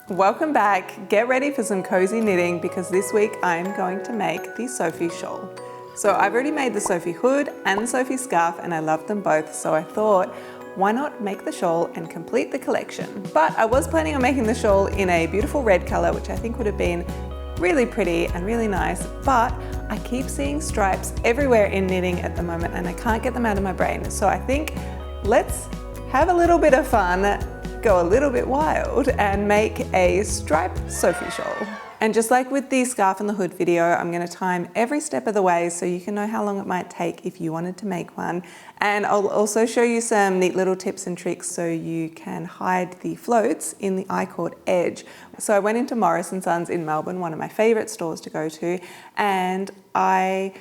Welcome back. Get ready for some cozy knitting because this week I'm going to make the Sophie Shawl. So I've already made the Sophie hood and the Sophie scarf and I love them both, so I thought why not make the shawl and complete the collection. But I was planning on making the shawl in a beautiful red colour, which I think would have been really pretty and really nice, but I keep seeing stripes everywhere in knitting at the moment and I can't get them out of my brain. So I think let's have a little bit of fun, go a little bit wild and make a striped Sophie shawl. And just like with the scarf and the hood video, I'm going to time every step of the way so you can know how long it might take if you wanted to make one. And I'll also show you some neat little tips and tricks so you can hide the floats in the I-cord edge. So I went into Morris & Sons in Melbourne, one of my favourite stores to go to, and I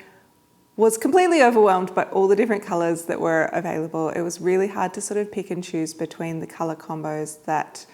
was completely overwhelmed by all the different colours that were available. It was really hard to sort of pick and choose between the colour combos that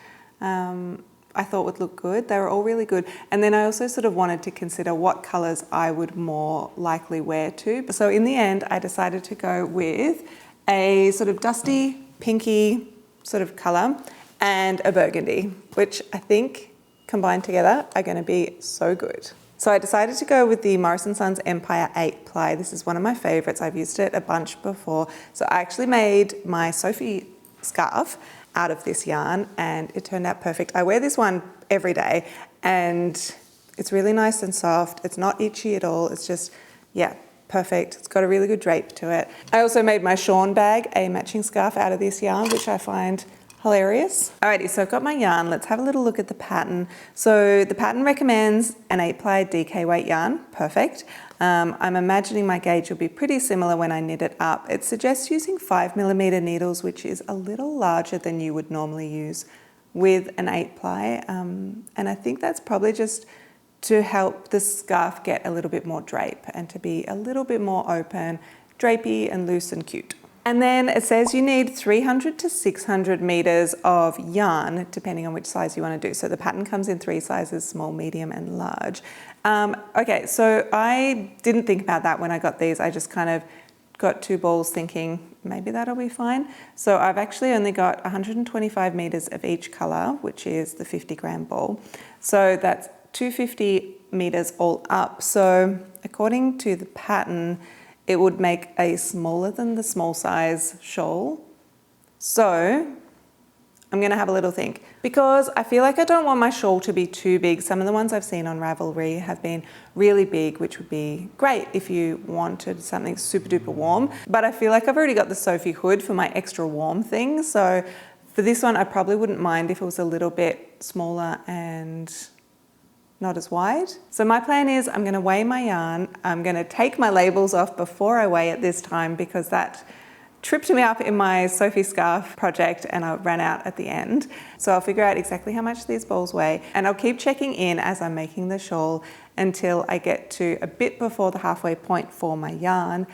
I thought would look good. They were all really good. And then I also sort of wanted to consider what colours I would more likely wear to. So in the end, I decided to go with a sort of dusty, pinky sort of colour and a burgundy, which I think combined together are going to be so good. So I decided to go with the Morris & Sons Empire 8 ply. This is one of my favourites. I've used it a bunch before. So I actually made my Sophie scarf out of this yarn and it turned out perfect. I wear this one every day and it's really nice and soft. It's not itchy at all. It's just, yeah, perfect. It's got a really good drape to it. I also made my Shawn bag a matching scarf out of this yarn, which I find hilarious. Alrighty, so I've got my yarn. Let's have a little look at the pattern. So the pattern recommends an 8-ply DK weight yarn. Perfect. I'm imagining my gauge will be pretty similar when I knit it up. It suggests using 5mm needles, which is a little larger than you would normally use with an 8-ply. And I think that's probably just to help the scarf get a little bit more drape and to be a little bit more open, drapey and loose and cute. And then it says you need 300 to 600 meters of yarn, depending on which size you want to do. So the pattern comes in 3 sizes, small, medium, and large. Okay, so I didn't think about that when I got these. I just kind of got 2 balls thinking maybe that'll be fine. So I've actually only got 125 meters of each color, which is the 50-gram ball. So that's 250 meters all up. So according to the pattern, it would make a smaller than the small size shawl. So I'm gonna have a little think because I feel like I don't want my shawl to be too big. Some of the ones I've seen on Ravelry have been really big, which would be great if you wanted something super duper warm. But I feel like I've already got the Sophie hood for my extra warm thing. So for this one, I probably wouldn't mind if it was a little bit smaller and not as wide. So my plan is I'm going to weigh my yarn. I'm going to take my labels off before I weigh it this time because that tripped me up in my Sophie scarf project and I ran out at the end. So I'll figure out exactly how much these balls weigh and I'll keep checking in as I'm making the shawl until I get to a bit before the halfway point for my yarn.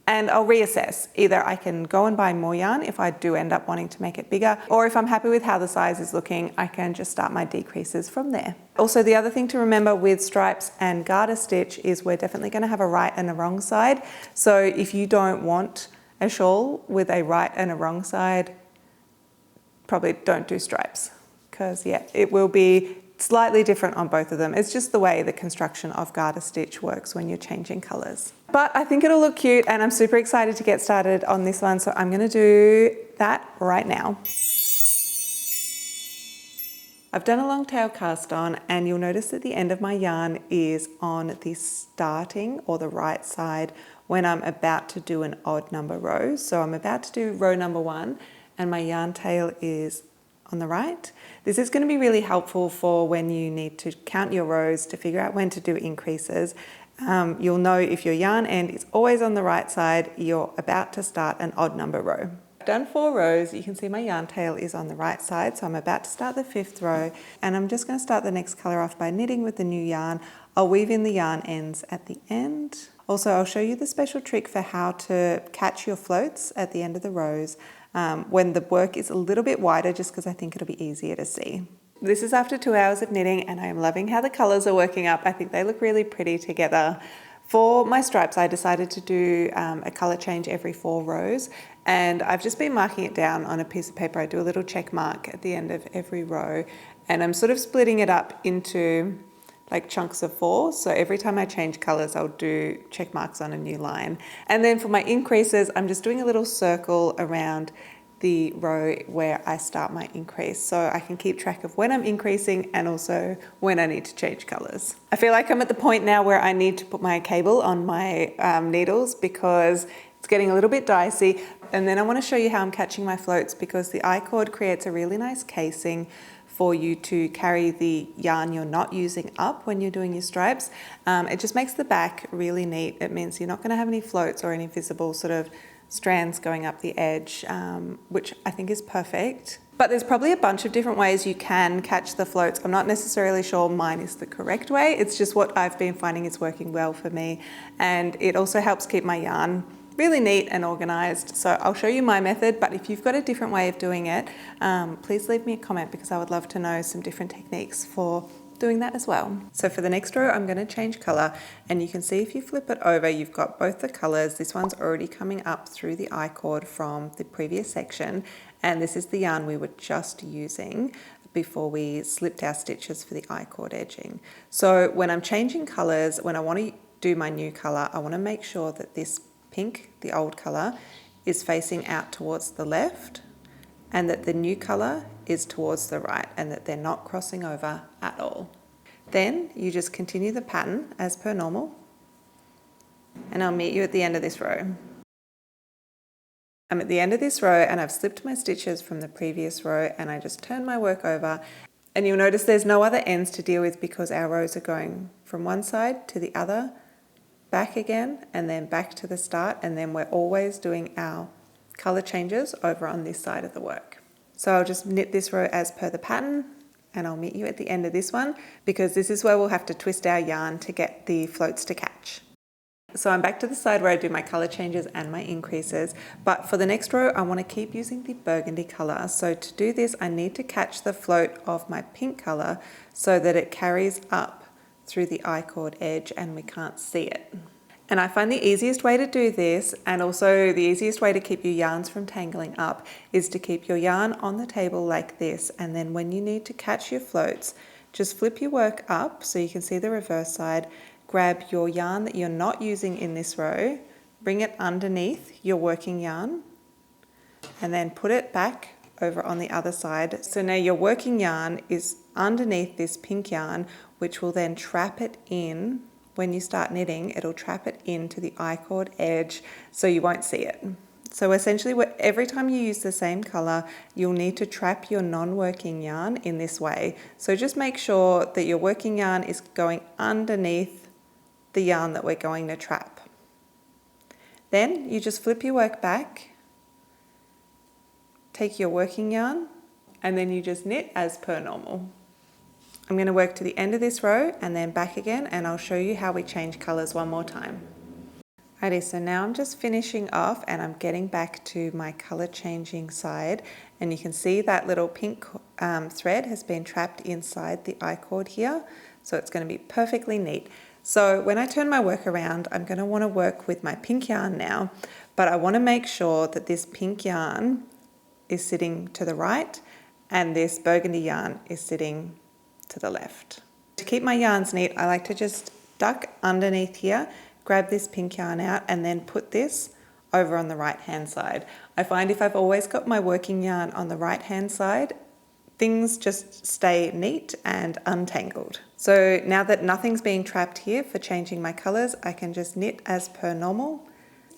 And I'll reassess. Either I can go and buy more yarn if I do end up wanting to make it bigger, or if I'm happy with how the size is looking, I can just start my decreases from there. Also, the other thing to remember with stripes and garter stitch is we're definitely going to have a right and a wrong side. So if you don't want a shawl with a right and a wrong side, probably don't do stripes because yeah, it will be slightly different on both of them. It's just the way the construction of garter stitch works when you're changing colors. But I think it'll look cute and I'm super excited to get started on this one. So I'm gonna do that right now. I've done a long tail cast on and you'll notice that the end of my yarn is on the starting or the right side when I'm about to do an odd number row. So I'm about to do row number 1 and my yarn tail is on the right. This is going to be really helpful for when you need to count your rows to figure out when to do increases. You'll know if your yarn end is always on the right side, you're about to start an odd number row. I've done 4 rows. You can see my yarn tail is on the right side, so I'm about to start the 5th row and I'm just going to start the next color off by knitting with the new yarn. I'll weave in the yarn ends at the end. Also, I'll show you the special trick for how to catch your floats at the end of the rows when the work is a little bit wider, just because I think it'll be easier to see. This is after 2 hours of knitting and I'm loving how the colors are working up. I think they look really pretty together. For my stripes, I decided to do a color change every 4 rows and I've just been marking it down on a piece of paper. I do a little check mark at the end of every row and I'm sort of splitting it up into like chunks of 4. So every time I change colors, I'll do check marks on a new line. And then for my increases, I'm just doing a little circle around the row where I start my increase, so I can keep track of when I'm increasing and also when I need to change colors. I feel like I'm at the point now where I need to put my cable on my needles because it's getting a little bit dicey. And then I want to show you how I'm catching my floats, because the I-cord creates a really nice casing for you to carry the yarn you're not using up when you're doing your stripes. It just makes the back really neat. It means you're not going to have any floats or any visible sort of strands going up the edge, which I think is perfect. But there's probably a bunch of different ways you can catch the floats. I'm not necessarily sure mine is the correct way. It's just what I've been finding is working well for me. And it also helps keep my yarn really neat and organized. So I'll show you my method, but if you've got a different way of doing it, please leave me a comment, because I would love to know some different techniques for doing that as well. So for the next row, I'm going to change color, and you can see if you flip it over, you've got both the colors. This one's already coming up through the I-cord from the previous section, and this is the yarn we were just using before we slipped our stitches for the I-cord edging. So when I'm changing colors, when I want to do my new color, I want to make sure that this pink, the old color, is facing out towards the left, and that the new color is towards the right, and that they're not crossing over at all. Then you just continue the pattern as per normal, and I'll meet you at the end of this row. I'm at the end of this row and I've slipped my stitches from the previous row, and I just turn my work over, and you'll notice there's no other ends to deal with because our rows are going from one side to the other, back again, and then back to the start, and then we're always doing our color changes over on this side of the work. So I'll just knit this row as per the pattern, and I'll meet you at the end of this one, because this is where we'll have to twist our yarn to get the floats to catch. So I'm back to the side where I do my color changes and my increases, but for the next row I want to keep using the burgundy color. So to do this, I need to catch the float of my pink color so that it carries up through the I-cord edge and we can't see it. And I find the easiest way to do this, and also the easiest way to keep your yarns from tangling up, is to keep your yarn on the table like this, and then when you need to catch your floats, just flip your work up so you can see the reverse side, grab your yarn that you're not using in this row, bring it underneath your working yarn, and then put it back over on the other side. So now your working yarn is underneath this pink yarn, which will then trap it in. When you start knitting, it'll trap it into the I-cord edge so you won't see it. So essentially, every time you use the same color, you'll need to trap your non-working yarn in this way. So just make sure that your working yarn is going underneath the yarn that we're going to trap. Then you just flip your work back, take your working yarn, and then you just knit as per normal. I'm going to work to the end of this row and then back again, and I'll show you how we change colors one more time. Alrighty, so now I'm just finishing off and I'm getting back to my color changing side, and you can see that little pink thread has been trapped inside the I-cord here, so it's going to be perfectly neat. So when I turn my work around, I'm going to want to work with my pink yarn now, but I want to make sure that this pink yarn is sitting to the right and this burgundy yarn is sitting to the left. To keep my yarns neat, I like to just duck underneath here, grab this pink yarn out, and then put this over on the right hand side. I find if I've always got my working yarn on the right hand side, things just stay neat and untangled. So now that nothing's being trapped here for changing my colors, I can just knit as per normal.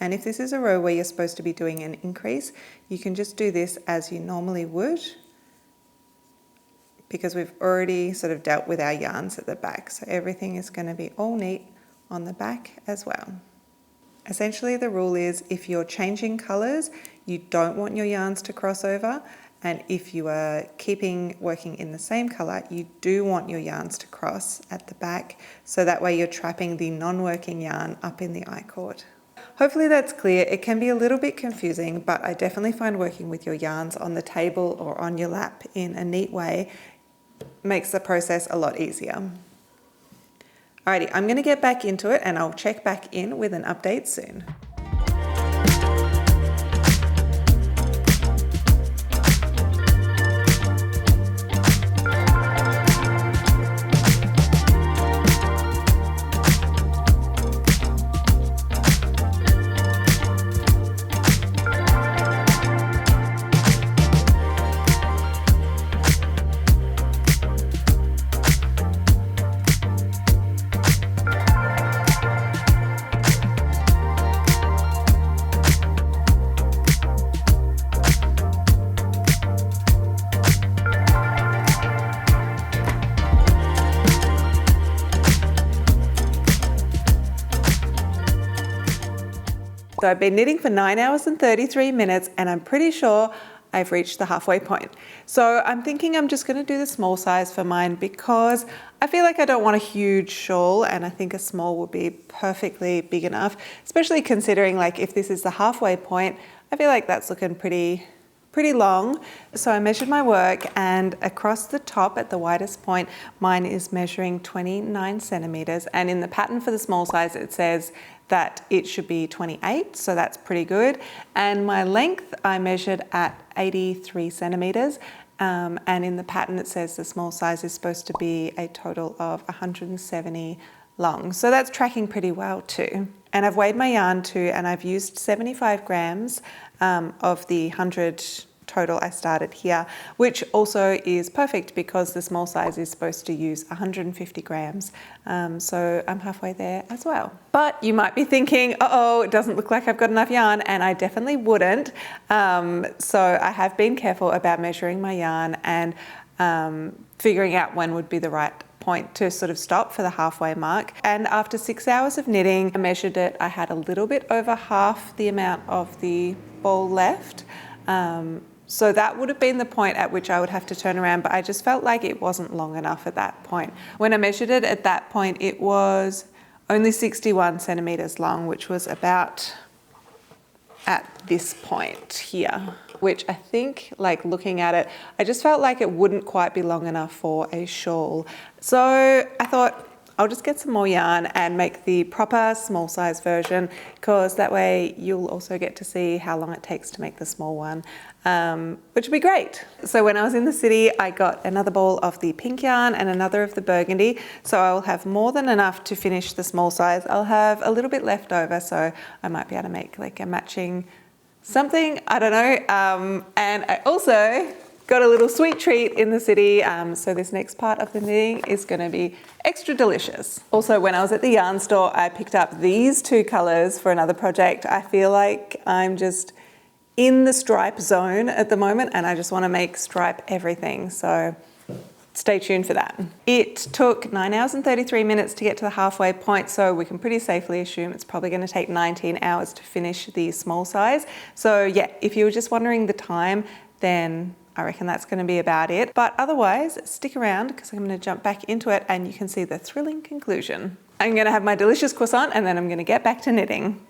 And if this is a row where you're supposed to be doing an increase, you can just do this as you normally would, because we've already sort of dealt with our yarns at the back. So everything is going to be all neat on the back as well. Essentially the rule is if you're changing colors, you don't want your yarns to cross over, and if you are working in the same color, you do want your yarns to cross at the back, so that way you're trapping the non-working yarn up in the I-cord. Hopefully that's clear. It can be a little bit confusing, but I definitely find working with your yarns on the table or on your lap in a neat way makes the process a lot easier. Alrighty, I'm going to get back into it and I'll check back in with an update soon. So I've been knitting for 9 hours and 33 minutes and I'm pretty sure I've reached the halfway point. So I'm thinking I'm just going to do the small size for mine because I feel like I don't want a huge shawl, and I think a small would be perfectly big enough, especially considering like if this is the halfway point, I feel like that's looking pretty long. So I measured my work, and across the top at the widest point, mine is measuring 29 centimeters. And in the pattern for the small size, it says that it should be 28, so that's pretty good. And my length I measured at 83 centimeters. And in the pattern, it says the small size is supposed to be a total of 170 long. So that's tracking pretty well too. And I've weighed my yarn too, and I've used 75 grams of the 100 total I started here, which also is perfect because the small size is supposed to use 150 grams. So I'm halfway there as well. But you might be thinking, uh-oh, it doesn't look like I've got enough yarn, and I definitely wouldn't. So I have been careful about measuring my yarn and figuring out when would be the right point to sort of stop for the halfway mark. And after 6 hours of knitting, I measured it. I had a little bit over half the amount of the ball left. So that would have been the point at which I would have to turn around, but I just felt like it wasn't long enough at that point. When I measured it at that point, it was only 61 centimeters long, which was about at this point here, which I think, like looking at it, I just felt like it wouldn't quite be long enough for a shawl. So I thought, I'll just get some more yarn and make the proper small size version, because that way you'll also get to see how long it takes to make the small one, which would be great. So when I was in the city, I got another ball of the pink yarn and another of the burgundy. So I will have more than enough to finish the small size. I'll have a little bit left over, so I might be able to make like a matching something, I don't know. And I also got a little sweet treat in the city, so this next part of the knitting is going to be extra delicious. Also, when I was at the yarn store, I picked up these two colours for another project. I feel like I'm just in the stripe zone at the moment, and I just want to make stripe everything, so stay tuned for that. It took 9 hours and 33 minutes to get to the halfway point, so we can pretty safely assume it's probably going to take 19 hours to finish the small size. So yeah, if you were just wondering the time, then I reckon that's going to be about it. But otherwise, stick around because I'm going to jump back into it and you can see the thrilling conclusion. I'm going to have my delicious croissant and then I'm going to get back to knitting.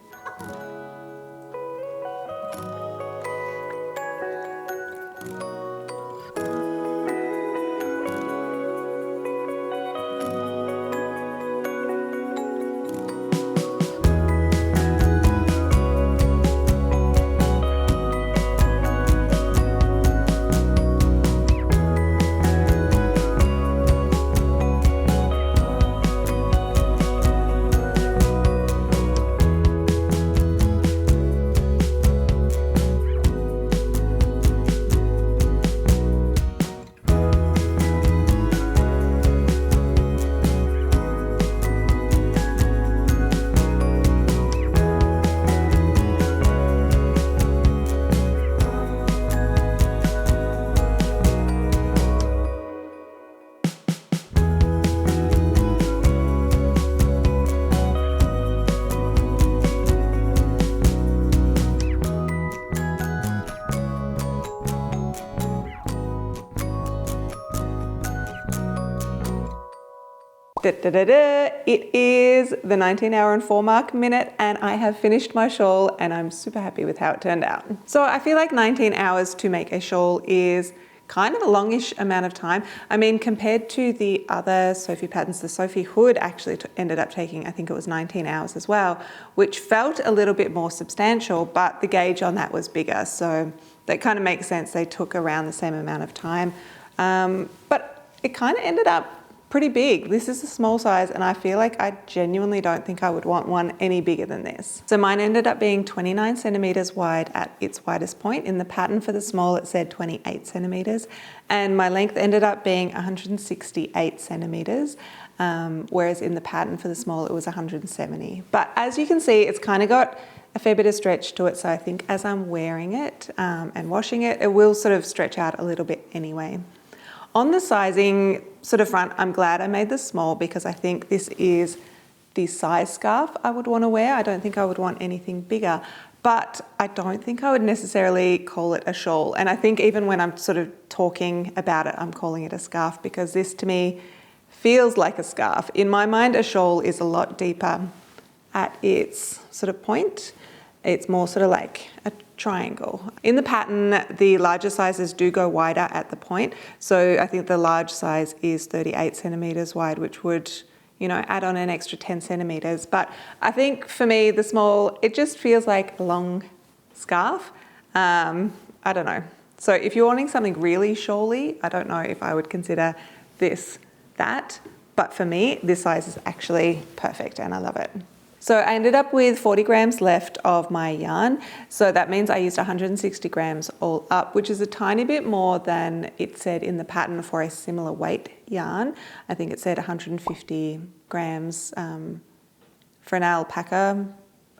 It is the 19 hour and 4 mark minute and I have finished my shawl and I'm super happy with how it turned out. So I feel like 19 hours to make a shawl is kind of a longish amount of time. I mean, compared to the other Sophie patterns, the Sophie hood actually ended up taking, I think it was 19 hours as well, which felt a little bit more substantial, but the gauge on that was bigger. So that kind of makes sense. They took around the same amount of time, but it kind of ended up pretty big. This is a small size and I feel like I genuinely don't think I would want one any bigger than this. So mine ended up being 29 centimeters wide at its widest point. In the pattern for the small it said 28 centimeters and my length ended up being 168 centimeters, whereas in the pattern for the small it was 170. But as you can see, it's kind of got a fair bit of stretch to it, so I think as I'm wearing it and washing it, it will sort of stretch out a little bit anyway. On the sizing sort of front, I'm glad I made this small because I think this is the size scarf I would want to wear. I don't think I would want anything bigger, but I don't think I would necessarily call it a shawl. And I think even when I'm sort of talking about it, I'm calling it a scarf because this to me feels like a scarf. In my mind, a shawl is a lot deeper at its sort of point. It's more sort of like a triangle. In the pattern, the larger sizes do go wider at the point. So I think the large size is 38 centimeters wide, which would, you know, add on an extra 10 centimeters. But I think for me, the small, it just feels like a long scarf. I don't know. So if you're wanting something really shawly, I don't know if I would consider this that. But for me, this size is actually perfect and I love it. So I ended up with 40 grams left of my yarn. So that means I used 160 grams all up, which is a tiny bit more than it said in the pattern for a similar weight yarn. I think it said 150 grams for an alpaca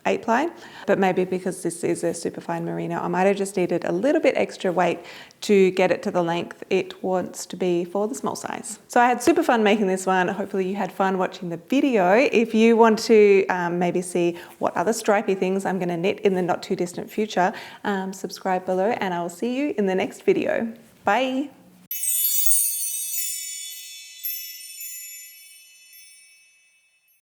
8-ply, but maybe because this is a superfine merino, I might have just needed a little bit extra weight to get it to the length it wants to be for the small size. So I had super fun making this one. Hopefully you had fun watching the video. If you want to maybe see what other stripy things I'm going to knit in the not too distant future, subscribe below and I will see you in the next video. Bye.